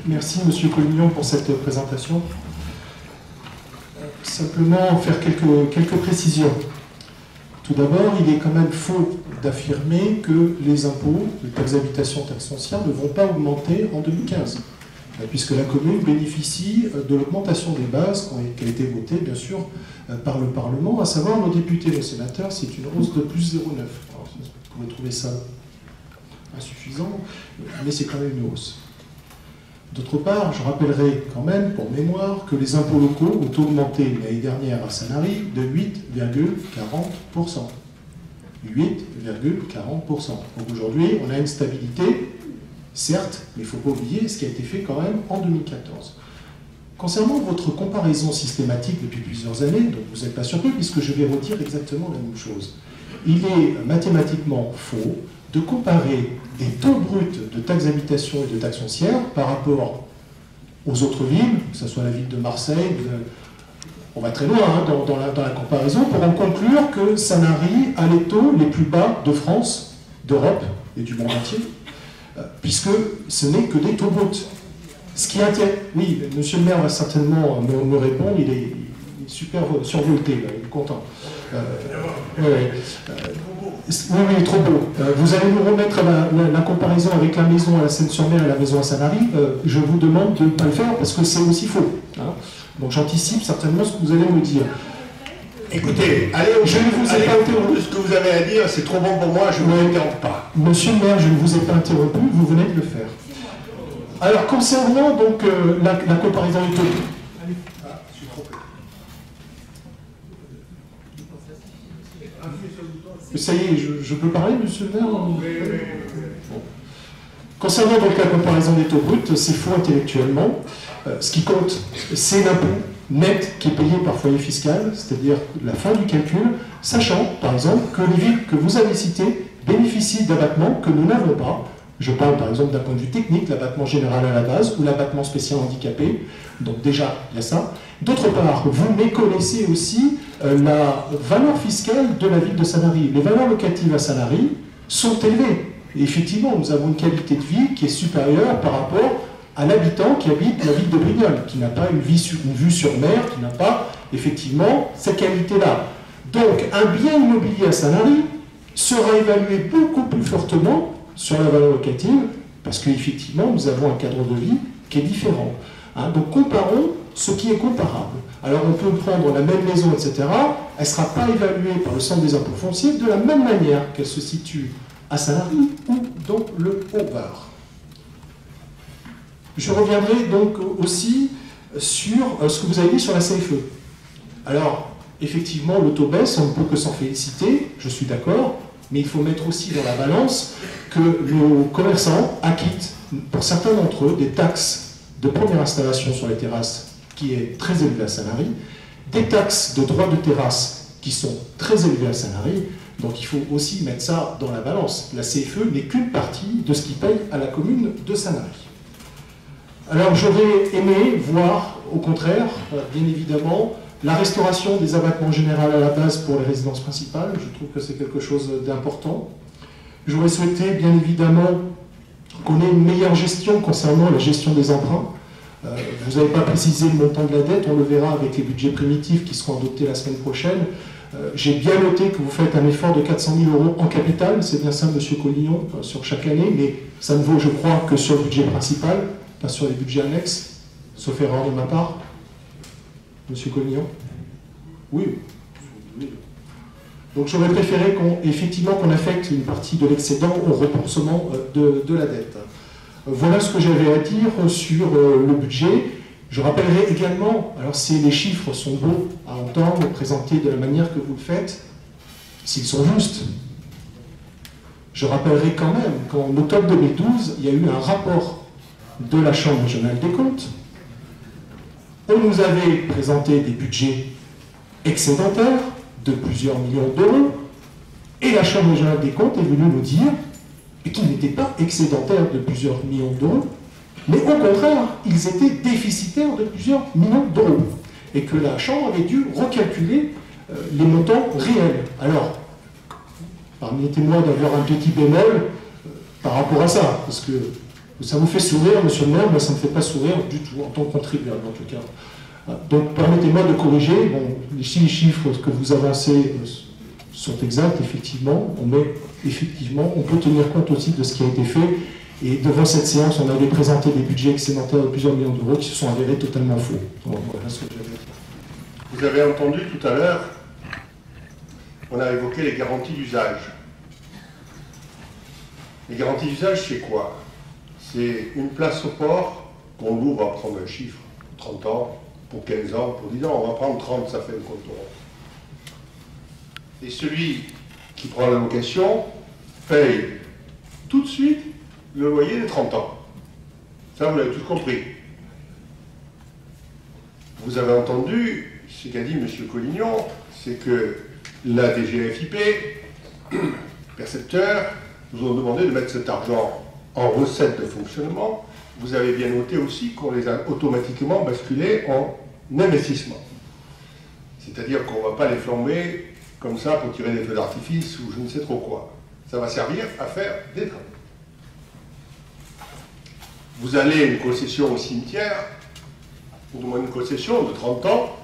Merci Monsieur Collignon pour cette présentation. Simplement faire quelques précisions. Tout d'abord, il est quand même faux d'affirmer que les impôts, les taxes d'habitation, taxes foncières, ne vont pas augmenter en 2015, puisque la commune bénéficie de l'augmentation des bases qui a été votée, bien sûr, par le Parlement, à savoir nos députés et nos sénateurs, c'est une hausse de plus 0,9. Vous pouvez trouver ça insuffisant, mais c'est quand même une hausse. D'autre part, je rappellerai quand même, pour mémoire, que les impôts locaux ont augmenté l'année dernière à Sanary de 8,40%. 8,40%. Donc aujourd'hui, on a une stabilité, certes, mais il ne faut pas oublier ce qui a été fait quand même en 2014. Concernant votre comparaison systématique depuis plusieurs années, donc vous n'êtes pas surpris puisque je vais redire exactement la même chose. Il est mathématiquement faux de comparer des taux bruts de taxes d'habitation et de taxes foncières par rapport aux autres villes, que ce soit la ville de Marseille, on va très loin dans la comparaison, pour en conclure que Sanary a les taux les plus bas de France, d'Europe et du monde entier, puisque ce n'est que des taux bruts. Ce qui intéresse... Oui, monsieur le maire va certainement me répondre, il est super survolté, là, il est content. Oui, trop beau. Vous allez nous remettre la comparaison avec la maison à la Seine-sur-Mer et la maison à Sanary. Je vous demande de ne pas le faire parce que c'est aussi faux. Hein. Donc j'anticipe certainement ce que vous allez me dire. Écoutez, allez au je ne vous ai pas interrompu. Ce que vous avez à dire, c'est trop bon pour moi, je ne vous interromps pas. Monsieur le maire, je ne vous ai pas interrompu, vous venez de le faire. Alors, concernant donc la comparaison des taux. Ça y est, je peux parler, monsieur le maire? Bon. Concernant donc la comparaison des taux bruts, c'est faux intellectuellement. Ce qui compte, c'est l'impôt net qui est payé par foyer fiscal, c'est-à-dire la fin du calcul, sachant, par exemple, que les villes que vous avez citées bénéficient d'abattements que nous n'avons pas. Je parle, par exemple, d'un point de vue technique, l'abattement général à la base ou l'abattement spécial handicapé. Donc déjà, il y a ça. D'autre part, vous méconnaissez aussi la valeur fiscale de la ville de Sanary. Les valeurs locatives à Sanary sont élevées. Et effectivement, nous avons une qualité de vie qui est supérieure par rapport à l'habitant qui habite la ville de Brignoles, qui n'a pas une vue sur mer, qui n'a pas effectivement cette qualité-là. Donc, un bien immobilier à Sanary sera évalué beaucoup plus fortement sur la valeur locative, parce qu'effectivement, nous avons un cadre de vie qui est différent. Hein, donc, comparons ce qui est comparable. Alors, on peut prendre la même maison, etc. Elle ne sera pas évaluée par le centre des impôts fonciers de la même manière qu'elle se situe à Sanary ou dans le Haut-Var. Je reviendrai donc aussi sur ce que vous avez dit sur la CFE. Alors, effectivement, le taux baisse, on ne peut que s'en féliciter, je suis d'accord, mais il faut mettre aussi dans la balance que nos commerçants acquittent, pour certains d'entre eux, des taxes de première installation sur les terrasses qui est très élevée à Sanary, des taxes de droit de terrasse qui sont très élevées à Sanary, donc il faut aussi mettre ça dans la balance. La CFE n'est qu'une partie de ce qui paye à la commune de Sanary. Alors j'aurais aimé voir, au contraire, bien évidemment, la restauration des abattements généraux à la base pour les résidences principales. Je trouve que c'est quelque chose d'important. J'aurais souhaité, bien évidemment, qu'on ait une meilleure gestion concernant la gestion des emprunts. Vous n'avez pas précisé le montant de la dette, on le verra avec les budgets primitifs qui seront adoptés la semaine prochaine. J'ai bien noté que vous faites un effort de 400 000 € en capital, c'est bien ça, monsieur Collignon, sur chaque année, mais ça ne vaut, je crois, que sur le budget principal, pas sur les budgets annexes, sauf erreur de ma part. Monsieur Collignon? Oui. Donc j'aurais préféré qu'on affecte une partie de l'excédent au remboursement de la dette. Voilà ce que j'avais à dire sur le budget. Je rappellerai également, alors si les chiffres sont beaux à entendre, présentés de la manière que vous le faites, s'ils sont justes, je rappellerai quand même qu'en octobre 2012, il y a eu un rapport de la Chambre régionale des comptes. On nous avait présenté des budgets excédentaires de plusieurs millions d'euros, et la Chambre régionale des comptes est venue nous dire qu'ils n'étaient pas excédentaires de plusieurs millions d'euros, mais au contraire, ils étaient déficitaires de plusieurs millions d'euros, et que la Chambre avait dû recalculer les montants réels. Alors, permettez-moi d'avoir un petit bémol par rapport à ça, parce que Ça vous fait sourire, monsieur le maire, moi ça ne me fait pas sourire du tout, en tant que contribuable en tout cas. Donc permettez-moi de corriger, bon, si les chiffres que vous avancez sont exacts, effectivement, on peut tenir compte aussi de ce qui a été fait. Et devant cette séance, on avait présenté des budgets excédentaires de plusieurs millions d'euros qui se sont avérés totalement faux. Donc, voilà ce que j'avais à dire. Vous avez entendu tout à l'heure, on a évoqué les garanties d'usage. Les garanties d'usage, c'est quoi? C'est une place au port qu'on loue, on va prendre un chiffre, 30 ans, pour 15 ans, pour 10 ans, on va prendre 30, ça fait le compte rond. Et celui qui prend la location paye tout de suite le loyer de 30 ans. Ça, vous l'avez tous compris. Vous avez entendu ce qu'a dit M. Collignon, c'est que la DGFiP, percepteurs, nous ont demandé de mettre cet argent en recettes de fonctionnement. Vous avez bien noté aussi qu'on les a automatiquement basculés en investissement. C'est-à-dire qu'on ne va pas les flamber comme ça pour tirer des feux d'artifice ou je ne sais trop quoi. Ça va servir à faire des travaux. Vous allez à une concession au cimetière, ou du moins une concession de 30 ans,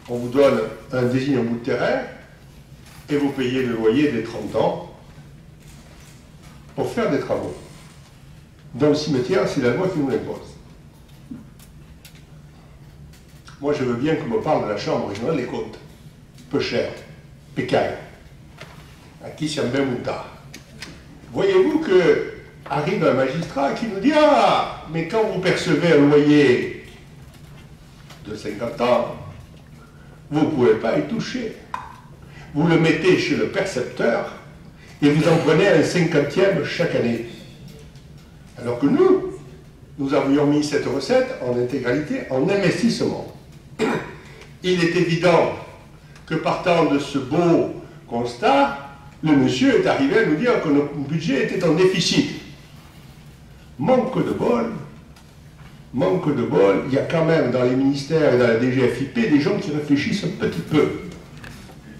on vous donne un désigne un bout de terrain, et vous payez le loyer des 30 ans pour faire des travaux. Dans le cimetière, c'est la loi qui nous l'impose. Moi, je veux bien qu'on me parle de la Chambre régionale des comptes. Peu cher, pécaille. À qui s'y muta. Voyez-vous que arrive un magistrat qui nous dit « Ah, mais quand vous percevez un loyer de 50 ans, vous ne pouvez pas y toucher. Vous le mettez chez le percepteur et vous en prenez un 50e chaque année. » Alors que nous avions mis cette recette en intégralité en investissement. Il est évident que partant de ce beau constat, le monsieur est arrivé à nous dire que notre budget était en déficit. Manque de bol, il y a quand même dans les ministères et dans la DGFiP des gens qui réfléchissent un petit peu.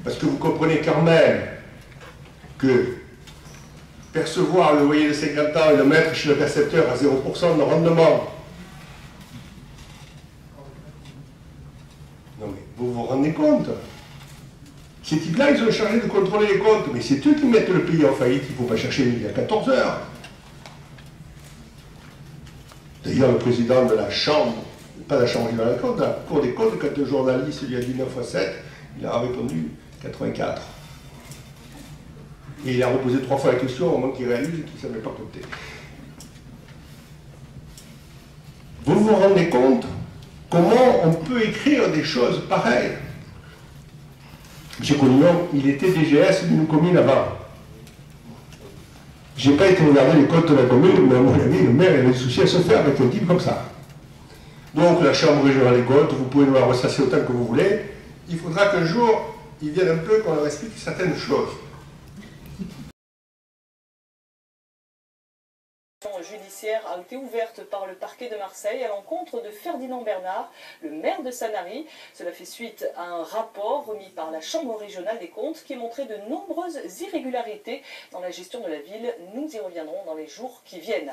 Parce que vous comprenez quand même que percevoir le loyer de 50 ans et le mettre chez le percepteur à 0% de rendement. Non mais vous vous rendez compte? Ces types-là, ils sont chargés de contrôler les comptes, mais c'est eux qui mettent le pays en faillite, il ne faut pas chercher midi à 14 heures. D'ailleurs, le président de la Chambre, pas la Chambre régionale des comptes, de la Cour des comptes, quand le journaliste lui a dit 9 fois 7, il a répondu 84. Et il a reposé 3 fois la question au moment qu'il réalise qu'il ne savait pas compter. Vous vous rendez compte comment on peut écrire des choses pareilles? M. Collignon, il était DGS d'une commune avant. Je n'ai pas été regarder les comptes de la commune, mais à mon avis, le maire avait des soucis à se faire avec un type comme ça. Donc la Chambre régionale des comptes, vous pouvez nous la ressasser autant que vous voulez. Il faudra qu'un jour, il vienne un peu qu'on leur explique certaines choses. Judiciaire a été ouverte par le parquet de Marseille à l'encontre de Ferdinand Bernard, le maire de Sanary. Cela fait suite à un rapport remis par la Chambre régionale des comptes qui montrait de nombreuses irrégularités dans la gestion de la ville. Nous y reviendrons dans les jours qui viennent.